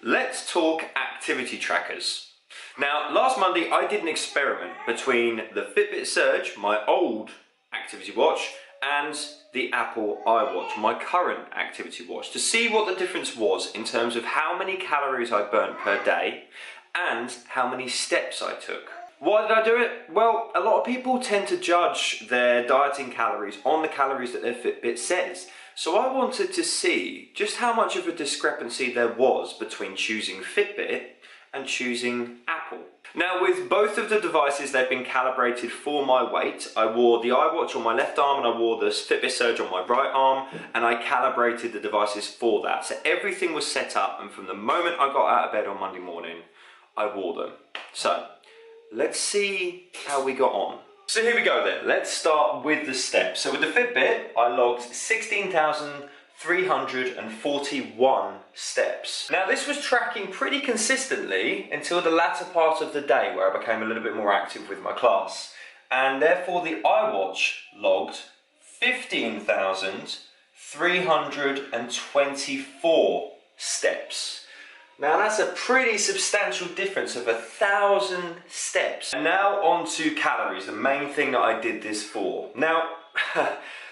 let's talk activity trackers. Now, last Monday I did an experiment between the Fitbit Surge, my old activity watch, and the Apple iWatch, my current activity watch, to see what the difference was in terms of how many calories I burnt per day and how many steps I took. Why did I do it? Well, a lot of people tend to judge their dieting calories on the calories that their Fitbit says. So I wanted to see just how much of a discrepancy there was between choosing Fitbit and choosing Apple. Now, with both of the devices, they've been calibrated for my weight. I wore the iWatch on my left arm and I wore the Fitbit Surge on my right arm, and I calibrated the devices for that. So everything was set up, and from the moment I got out of bed on Monday morning, I wore them. So let's see how we got on. So here we go then. Let's start with the steps. So with the Fitbit, I logged 16,341 steps. Now this was tracking pretty consistently until the latter part of the day, where I became a little bit more active with my class. And therefore the iWatch logged 15,324 steps. Now that's a pretty substantial difference of 1,000 steps. And now on to calories, the main thing that I did this for. Now,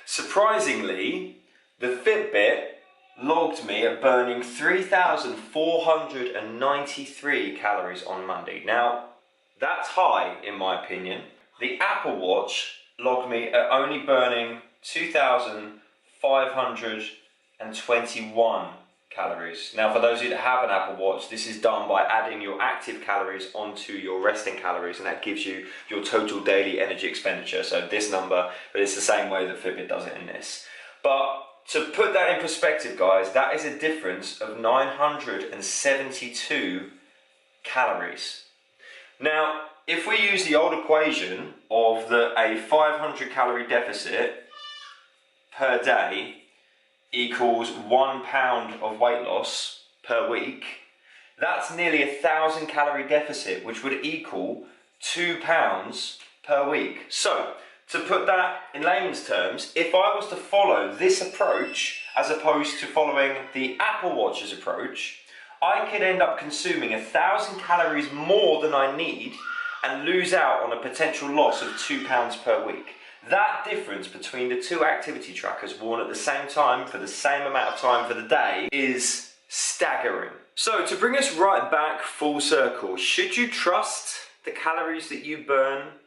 surprisingly, the Fitbit logged me at burning 3,493 calories on Monday. Now, that's high in my opinion. The Apple Watch logged me at only burning 2,521 calories. Now, for those of you that have an Apple Watch, this is done by adding your active calories onto your resting calories, and that gives you your total daily energy expenditure. So this number, but it's the same way that Fitbit does it in this. But to put that in perspective, guys, that is a difference of 972 calories. Now, if we use the old equation of a 500 calorie deficit per day equals 1 pound of weight loss per week, that's nearly 1,000 calorie deficit, which would equal 2 pounds per week. So, to put that in layman's terms, if I was to follow this approach as opposed to following the Apple Watch's approach, I could end up consuming 1,000 calories more than I need and lose out on a potential loss of 2 pounds per week. That difference between the two activity trackers worn at the same time for the same amount of time for the day is staggering. So to bring us right back full circle, should you trust the calories that you burn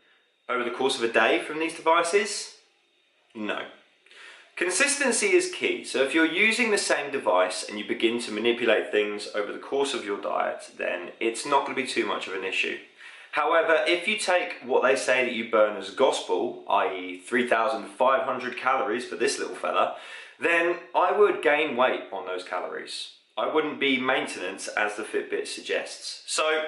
over the course of a day from these devices? No. Consistency is key. So if you're using the same device and you begin to manipulate things over the course of your diet, then it's not going to be too much of an issue. However, if you take what they say that you burn as gospel, i.e. 3,500 calories for this little fella, then I would gain weight on those calories. I wouldn't be maintenance as the Fitbit suggests. So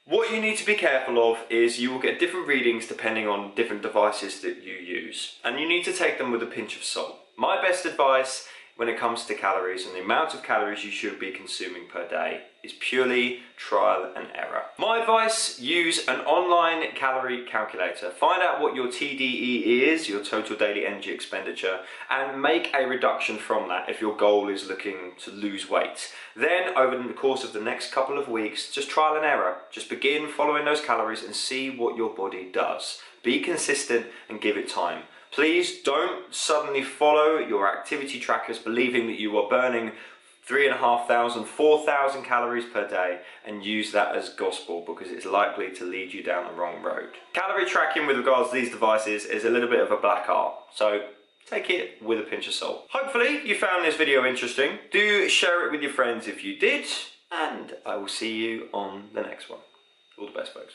what you need to be careful of is you will get different readings depending on different devices that you use, and you need to take them with a pinch of salt. My best advice when it comes to calories and the amount of calories you should be consuming per day is purely trial and error. My advice, use an online calorie calculator. Find out what your TDE is, your total daily energy expenditure, and make a reduction from that if your goal is looking to lose weight. Then over the course of the next couple of weeks, just trial and error. Just begin following those calories and see what your body does. Be consistent and give it time. Please don't suddenly follow your activity trackers believing that you are burning 3,500, 4,000 calories per day and use that as gospel, because it's likely to lead you down the wrong road. Calorie tracking with regards to these devices is a little bit of a black art, so take it with a pinch of salt. Hopefully you found this video interesting. Do share it with your friends if you did, and I will see you on the next one. All the best, folks.